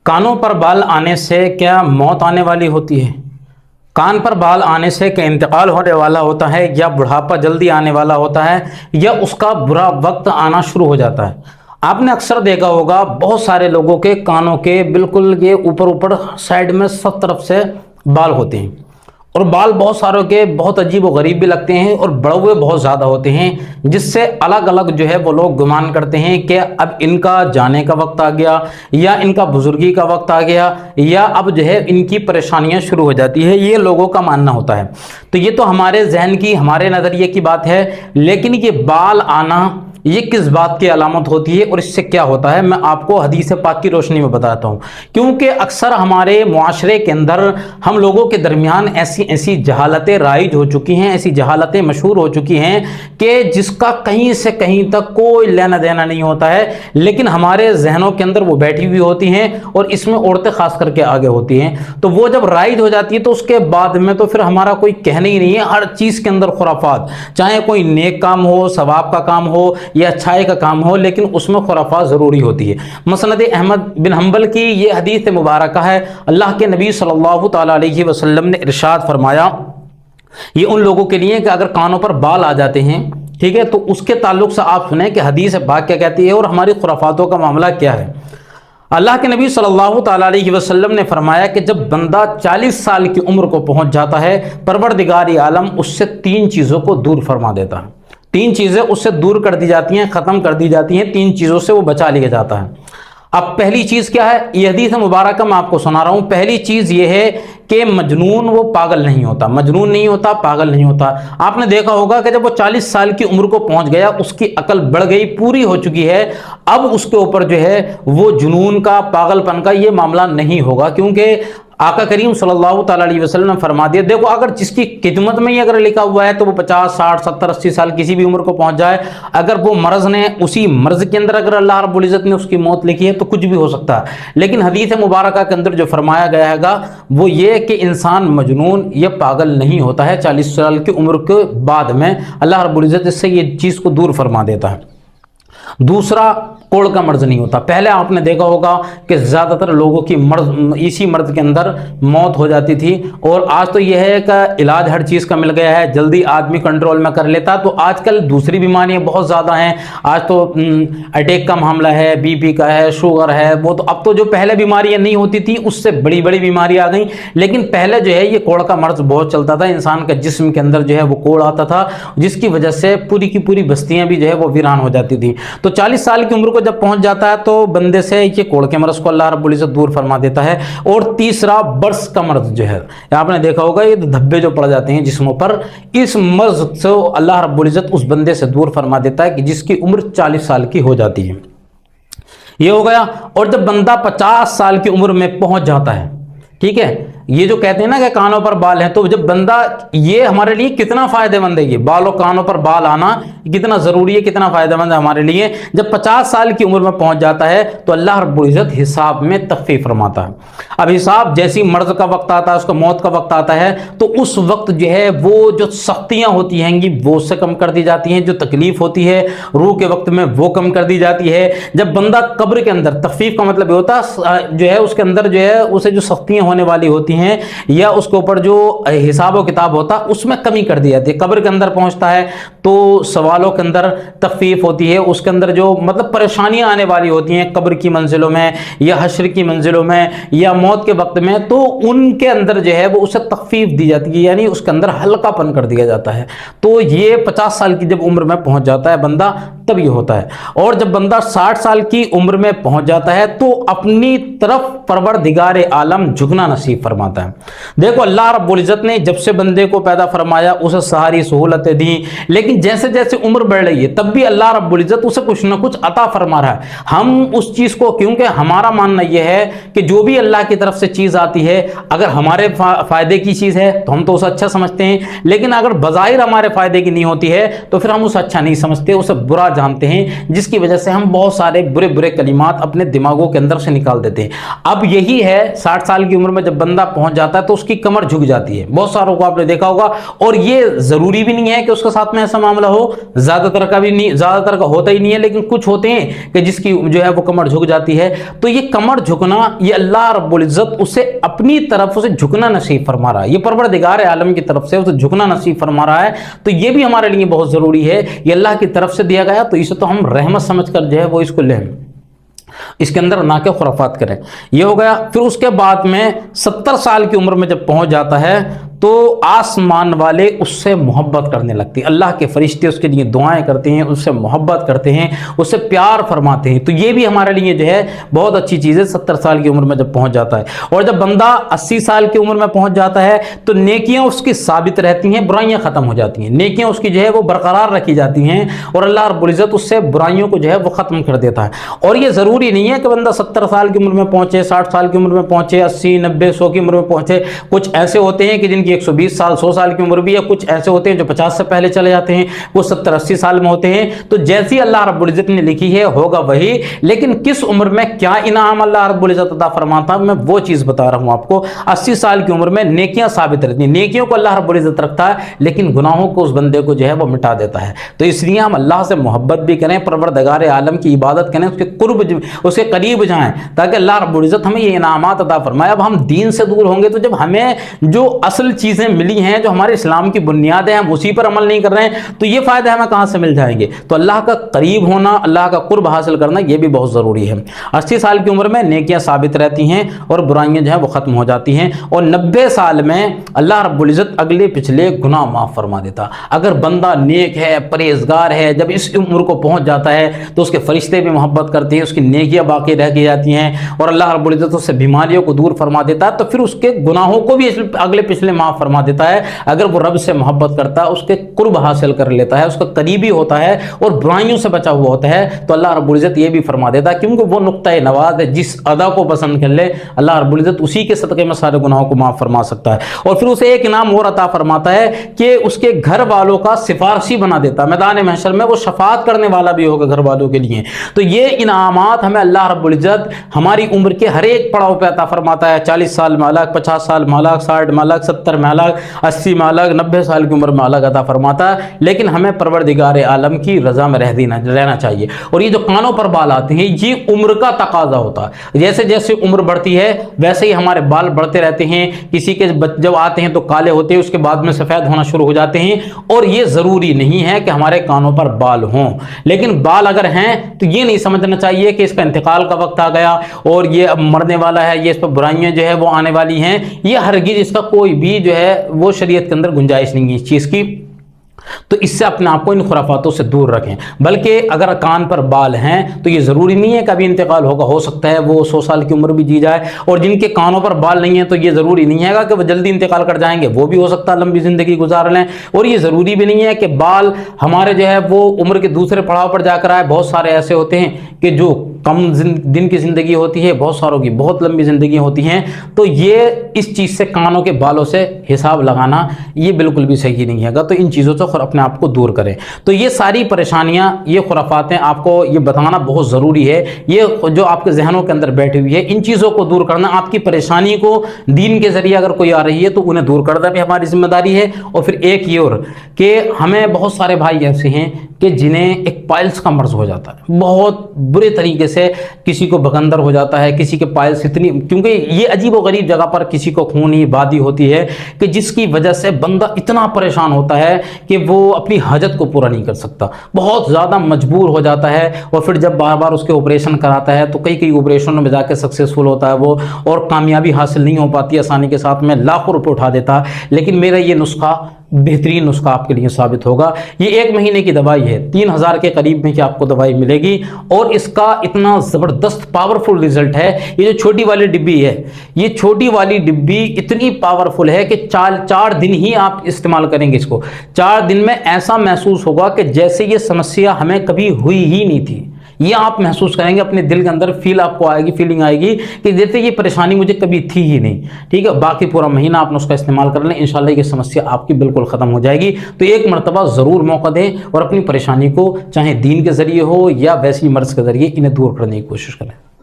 کانوں پر بال آنے سے کیا موت آنے والی ہوتی ہے؟ کان پر بال آنے سے کیا انتقال ہونے والا ہوتا ہے، یا بڑھاپا جلدی آنے والا ہوتا ہے، یا اس کا برا وقت آنا شروع ہو جاتا ہے؟ آپ نے اکثر دیکھا ہوگا بہت سارے لوگوں کے کانوں کے بالکل یہ اوپر سائڈ میں سب طرف سے بال ہوتے ہیں، اور بال بہت ساروں کے بہت عجیب و غریب بھی لگتے ہیں اور بڑے ہوئے بہت زیادہ ہوتے ہیں، جس سے الگ الگ جو ہے وہ لوگ گمان کرتے ہیں کہ اب ان کا جانے کا وقت آ گیا، یا ان کا بزرگی کا وقت آ گیا، یا اب جو ہے ان کی پریشانیاں شروع ہو جاتی ہے، یہ لوگوں کا ماننا ہوتا ہے۔ تو یہ تو ہمارے ذہن کی، ہمارے نظریے کی بات ہے، لیکن یہ بال آنا یہ کس بات کی علامت ہوتی ہے اور اس سے کیا ہوتا ہے، میں آپ کو حدیث پاک کی روشنی میں بتاتا ہوں۔ کیونکہ اکثر ہمارے معاشرے کے اندر ہم لوگوں کے درمیان ایسی جہالتیں رائج ہو چکی ہیں، ایسی جہالتیں مشہور ہو چکی ہیں کہ جس کا کہیں سے کہیں تک کوئی لینا دینا نہیں ہوتا ہے، لیکن ہمارے ذہنوں کے اندر وہ بیٹھی ہوئی ہوتی ہیں، اور اس میں عورتیں خاص کر کے آگے ہوتی ہیں۔ تو وہ جب رائج ہو جاتی ہے تو اس کے بعد میں تو پھر ہمارا کوئی کہنا ہی نہیں ہے، ہر چیز کے اندر خرافات، چاہے کوئی نیک کام ہو، ثواب کا کام ہو یا اچھائی کا کام ہو، لیکن اس میں خرافات ضروری ہوتی ہے۔ مسند احمد بن حنبل کی یہ حدیث مبارکہ ہے، اللہ کے نبی صلی اللہ تعالی علیہ وسلم نے ارشاد فرمایا، یہ ان لوگوں کے لیے کہ اگر کانوں پر بال آ جاتے ہیں، ٹھیک ہے، تو اس کے تعلق سے آپ سنیں کہ حدیث پاک کیا کہتی ہے اور ہماری خرافاتوں کا معاملہ کیا ہے۔ اللہ کے نبی صلی اللہ تعالی علیہ وسلم نے فرمایا کہ جب بندہ 40 سال کی عمر کو پہنچ جاتا ہے، پروردگار عالم اس سے 3 چیزوں کو دور فرما دیتا ہے۔ 3 چیزیں اس سے دور کر دی جاتی ہیں، ختم کر دی جاتی ہیں، 3 چیزوں سے وہ بچا لیا جاتا ہے۔ اب پہلی چیز کیا ہے، یہ حدیث مبارکہ میں آپ کو سنا رہا ہوں۔ پہلی چیز یہ ہے کہ مجنون وہ پاگل نہیں ہوتا، مجنون نہیں ہوتا، پاگل نہیں ہوتا۔ آپ نے دیکھا ہوگا کہ جب وہ 40 سال کی عمر کو پہنچ گیا، اس کی عقل بڑھ گئی، پوری ہو چکی ہے، اب اس کے اوپر جو ہے وہ جنون کا، پاگل پن کا یہ معاملہ نہیں ہوگا، کیونکہ آقا کریم صلی اللہ تعالی علیہ وسلم نے فرما دیا، دیکھو اگر جس کی خدمت میں ہی اگر لکھا ہوا ہے تو وہ 50 60 70 80 سال کسی بھی عمر کو پہنچ جائے، اگر وہ مرض نے اسی مرض کے اندر اگر اللہ رب العزت نے اس کی موت لکھی ہے تو کچھ بھی ہو سکتا ہے۔ لیکن حدیث مبارکہ کے اندر جو فرمایا گیا ہے گا وہ یہ کہ انسان مجنون یا پاگل نہیں ہوتا ہے 40 سال کی عمر کے بعد میں، اللہ رب العزت اس سے یہ چیز کو دور فرما دیتا ہے۔ دوسرا، کوڑ کا مرض نہیں ہوتا۔ پہلے آپ نے دیکھا ہوگا کہ زیادہ تر لوگوں کی اسی مرض کے اندر موت ہو جاتی تھی، اور آج تو یہ ہے کہ علاج ہر چیز کا مل گیا ہے، جلدی آدمی کنٹرول میں کر لیتا۔ تو آج کل دوسری بیماریاں بہت زیادہ ہیں، آج تو اٹیک کا معاملہ ہے، بی پی کا ہے، شوگر ہے، وہ تو اب تو جو پہلے بیماریاں نہیں ہوتی تھی اس سے بڑی بڑی بیماریاں آ گئیں، لیکن پہلے جو ہے یہ کوڑ کا مرض بہت چلتا تھا، انسان کے جسم کے اندر جو ہے وہ کوڑ آتا تھا، جس کی وجہ سے پوری کی پوری بستیاں بھی جو ہے وہ ویران ہو جاتی تھی۔ تو 40 سال کی عمر کو جب پہنچ جاتا ہے تو بندے سے یہ کوڑ کے مرض کو اللہ رب العزت دور فرما دیتا ہے۔ اور تیسرا، برس کا مرض جو ہے، آپ نے دیکھا ہوگا یہ دھبے جو پڑ جاتے ہیں جسموں پر، اس مرض سے اللہ رب العزت اس بندے سے دور فرما دیتا ہے کہ جس کی عمر 40 سال کی ہو جاتی ہے۔ یہ ہو گیا۔ اور جب بندہ 50 سال کی عمر میں پہنچ جاتا ہے، ٹھیک ہے، یہ جو کہتے ہیں نا کہ کانوں پر بال ہیں، تو جب بندہ، یہ ہمارے لیے کتنا فائدہ مند ہے، یہ بال و کانوں پر بال آنا کتنا ضروری ہے، کتنا فائدہ مند ہے ہمارے لیے۔ جب 50 سال کی عمر میں پہنچ جاتا ہے تو اللہ رب العزت حساب میں تخفیف فرماتا ہے۔ اب حساب جیسی مرض کا وقت آتا ہے، اس کا موت کا وقت آتا ہے، تو اس وقت جو ہے وہ جو سختیاں ہوتی ہیں گی وہ اس سے کم کر دی جاتی ہیں، جو تکلیف ہوتی ہے روح کے وقت میں وہ کم کر دی جاتی ہے۔ جب بندہ قبر کے اندر، تخفیف کا مطلب یہ ہوتا ہے جو ہے اس کے اندر جو ہے اسے جو سختیاں ہونے والی ہوتی ہیں یا اس کے اوپر جو حساب و کتاب ہوتا اس میں کمی کر دی جاتی ہے۔ قبر کے اندر پہنچتا ہے تو سوالوں کے اندر تخفیف ہوتی ہے، اس کے اندر جو مطلب پریشانیاں آنے والی ہوتی ہیں قبر کی منزلوں میں یا حشر کی منزلوں میں یا موت کے وقت میں، تو ان کے اندر جو ہے وہ اسے تخفیف دی جاتی ہے، یعنی اس کے اندر ہلکا پن کر دیا جاتا ہے۔ تو یہ 50 سال کی جب عمر میں پہنچ جاتا ہے بندہ تب یہ ہوتا ہے۔ اور جب بندہ 60 سال کی عمر میں پہنچ جاتا ہے تو اپنی طرف پروردگار عالم جھکنا نصیب فرماتا ہے۔ دیکھو اللہ رب العزت نے جب سے بندے کو پیدا فرمایا اسے ساری سہولتیں دیں، لیکن جیسے جیسے عمر بڑھ رہی ہے تب بھی اللہ رب العزت اسے کچھ نہ کچھ عطا فرما رہا ہے۔ ہم اس چیز کو، کیونکہ ہمارا ماننا یہ ہے کہ جو بھی اللہ کی طرف سے چیز آتی ہے اگر ہمارے فائدے کی چیز ہے تو ہم تو اسے اچھا سمجھتے ہیں، لیکن اگر بظاہر ہمارے فائدے کی نہیں ہوتی ہے تو پھر ہم اسے اچھا نہیں سمجھتے، اسے برا جانتے ہیں जिसकी वजह से हम बहुत सारे बुरे बुरे कलिमात अपने दिमागों के अंदर से निकाल देते हैं। अब यही है 60 साल की उम्र में जब बंदा पहुंच जाता है तो उसकी कमर झुक जाती है, बहुत सारों को आपने देखा होगा। और ये जरूरी भी नहीं है कि उसके साथ में ऐसा मामला हो, ज्यादातर का भी नहीं, ज्यादातर का होता ही नहीं है, लेकिन कुछ होते हैं कि जिसकी जो है वो कमर झुक जाती है। तो ये कमर झुकना, ये अल्लाह रब्बुल इज्जत उसे अपनी तरफ उसे झुकना नसीब फरमा रहा है, ये परवरदिगार आलम की तरफ से उसे झुकना नसीब फरमा रहा है। तो ये भी हमारे लिए बहुत जरूरी है, ये अल्लाह की तरफ से दिया गया, तो इसे तो हम रहमत समझ कर जो है वो इसको लें, इसके अंदर ना के खुराफात करें। ये हो गया। फिर उसके बाद में 70 साल की उम्र में जब पहुंच जाता है तो आसमान वाले उससे मोहब्बत करने लगते हैं, अल्लाह के फरिश्ते उसके लिए दुआएं करते हैं, उससे मोहब्बत करते हैं, उससे प्यार फरमाते हैं। तो ये भी हमारे लिए जो है बहुत अच्छी चीज़ है 70 साल की उम्र में जब पहुंच जाता है। और जब बंदा 80 साल की उम्र में पहुंच जाता है तो नेकियां उसकी साबित रहती हैं, बुराइयां खत्म हो जाती हैं, नेकियां उसकी जो है वो बरकरार रखी जाती हैं और अल्लाह रब्बुल इज्जत उससे बुराइयों को जो है वो ख़त्म कर देता है। और ये ज़रूरी नहीं है कि बंदा 70 साल की उम्र में पहुंचे, 60 साल की उम्र में पहुंचे, 80, 90, 100 की उम्र में पहुंचे। कुछ ऐसे होते हैं कि जिनकी 120 साल 100 साल की उम्र भी है, कुछ ऐसे होते हैं जो 50 से पहले चले जाते हैं, वो 70-80 साल में होते हैं। तो जैसी अल्लाह रब्बुल इज्जत ने लिखी है होगा वही, लेकिन किस उम्र में क्या इनाम अल्लाह रब्बुल इज्जत अता फरमाता है मैं वो चीज़ बता रहा हूँ आपको। 80 साल की उम्र में नेकियां साबित रहती हैं, नेकियों को अल्लाह रब्बुल इज्जत रखता है, लेकिन गुनाहों को उस बंदे को जो है वो मिटा देता है। तो इसलिए हम अल्लाह से मोहब्बत भी करें, परवरदिगार आलम की इबादत करें, उसके कुर्ब उसके करीब जाएं, ताकि अल्लाह रब्बुल इज्जत हमें ये इनामात अता फरमाए। अब हम दीन से दूर होंगे तो जब हमें जो असल चीज़ें मिली हैं, जो हमारे इस्लाम की बुनियाद है, हम उसी पर अमल नहीं कर रहे हैं, तो ये फायदे हमें कहां से मिल जाएंगे। तो अल्लाह का करीब होना, अल्लाह का कुर्ब हासिल करना, ये भी बहुत ज़रूरी है। 80 साल की उम्र में नेकियां साबित रहती हैं और बुराइयां जो है वो ख़त्म हो जाती हैं। और 90 साल में अल्लाह रब्बुल इज्जत अगले पिछले गुनाह माफ़ फरमा देता। अगर बंदा नेक है, परहेजगार है, जब इस उम्र को पहुंच जाता है तो उसके फरिश्ते भी मोहब्बत करते हैं, उसकी नेकियां बाकी रह की जाती हैं और अल्लाह रब्बुल इज्जत उससे बीमारियों को दूर फरमा देता है। तो फिर उसके गुनाहों को भी अगले पिछले माफ़ फरमा देता है। अगर वो रब से मोहब्बत करता है, उसके कुर्ब हासिल कर लेता है, उसका करीबी होता है और बुराइयों से बचा हुआ होता है, तो अल्लाह रब्बुल इज्जत ये भी फरमा देता है, क्योंकि वो नुक्ता नवाज है, जिस अदा को पसंद कर ले अल्लाह रब्बुल इज्जत उसी के सदक़े में सारे गुनाहों को माफ़ फरमा सकता है। और फिर उसे एक इनाम और अता फरमाता है कि उसके घर वालों का सिफारशी बना देता है, मैदान महशर में वो शफाअत करने वाला भी होगा घर वालों के लिए। तो ये इनामात हमें अल्लाह रब्बुल इज्जत हमारी उम्र के हर एक पड़ाव पे अता फरमाता है। 40 साल में अलग, 50 साल में अलग, 60 में अलग, 70 में अलग, 80 में अलग, 90 साल की उम्र में अलग अता फरमाता है। लेकिन हमें परवरदिगार आलम की रजा में रहना चाहिए। और ये जो कानों पर बाल आते हैं, ये उम्र का तकाजा होता है। जैसे जैसे उम्र बढ़ती है वैसे ही हमारे बाल बढ़ते रहते हैं। किसी के जब आते हैं तो काले होते हैं, उसके बाद में सफ़ेद होना शुरू हो जाते हैं। और ये ज़रूरी नहीं है कि हमारे कानों पर बाल हों, लेकिन बाल अगर हैं तो ये नहीं समझना चाहिए कि इसका इंतकाल का वक्त आ गया और ये अब मरने वाला है, ये इस पर बुराइयां जो है वो आने वाली हैं। ये हरगिज़ इसका कोई भी जो है वो शरीयत के अंदर गुंजाइश नहीं है इस चीज़ की। तो इससे अपने आप को इन खुराफातों से दूर रखें। बल्कि अगर कान पर बाल हैं तो ये ज़रूरी नहीं है कभी इंतकाल होगा, हो सकता है वो 100 साल की उम्र भी जी जाए। और जिनके कानों पर बाल नहीं है तो ये ज़रूरी नहीं है कि वो जल्दी इंतकाल कर जाएंगे, वो भी हो सकता है लंबी ज़िंदगी गुजार लें। और ये ज़रूरी भी नहीं है कि बाल हमारे जो है वो उम्र के दूसरे पड़ाव पर जाकर आए। बहुत सारे ऐसे होते हैं कि जो कम दिन की ज़िंदगी होती है, बहुत सारों की बहुत लंबी ज़िंदगी होती हैं। तो ये इस चीज़ से कानों के बालों से हिसाब लगाना ये बिल्कुल भी सही नहीं है। तो इन चीज़ों से अपने आप को दूर करें। तो ये सारी परेशानियां, ये खुराफातें आपको ये बताना बहुत ज़रूरी है। ये जो आपके जहनों के अंदर बैठी हुई है, इन चीज़ों को दूर करना, आपकी परेशानी को दीन के ज़रिए अगर कोई आ रही है तो उन्हें दूर करना भी हमारी जिम्मेदारी है। और फिर एक ये और कि हमें बहुत सारे भाई ऐसे हैं कि जिन्हें एक पाइल्स का मर्ज हो जाता है, बहुत बुरे तरीके से किसी को बकंदर हो जाता है, किसी के पाइल्स इतनी, क्योंकि ये अजीब व गरीब जगह पर किसी को खूनी बादी होती है कि जिसकी वजह से बंदा इतना परेशान होता है कि वो अपनी हाजत को पूरा नहीं कर सकता, बहुत ज़्यादा मजबूर हो जाता है। और फिर जब बार बार उसके ऑपरेशन कराता है तो कई ऑपरेशनों में जाके सक्सेसफुल होता है वो, और कामयाबी हासिल नहीं हो पाती आसानी के साथ में, लाखों रुपये उठा देता। लेकिन मेरा ये नुस्खा बेहतरीन नुस्खा आपके लिए साबित होगा। ये 1 महीने की दवाई है, 3000 के करीब में कि आपको दवाई मिलेगी। और इसका इतना ज़बरदस्त पावरफुल रिजल्ट है। ये जो छोटी वाली डिब्बी है, ये छोटी वाली डिब्बी इतनी पावरफुल है कि 4 दिन ही आप इस्तेमाल करेंगे इसको, 4 दिन में ऐसा महसूस होगा कि जैसे ये समस्या हमें कभी हुई ही नहीं थी। یہ آپ محسوس کریں گے اپنے دل کے اندر، فیل آپ کو آئے گی، فیلنگ آئے گی کہ جیسے یہ پریشانی مجھے کبھی تھی ہی نہیں، ٹھیک ہے۔ باقی پورا مہینہ آپ نے اس کا استعمال کر لیں، انشاءاللہ یہ سمسیا آپ کی بالکل ختم ہو جائے گی۔ تو ایک مرتبہ ضرور موقع دیں اور اپنی پریشانی کو چاہے دین کے ذریعے ہو یا ویسی مرض کے ذریعے انہیں دور کرنے کی کوشش کریں۔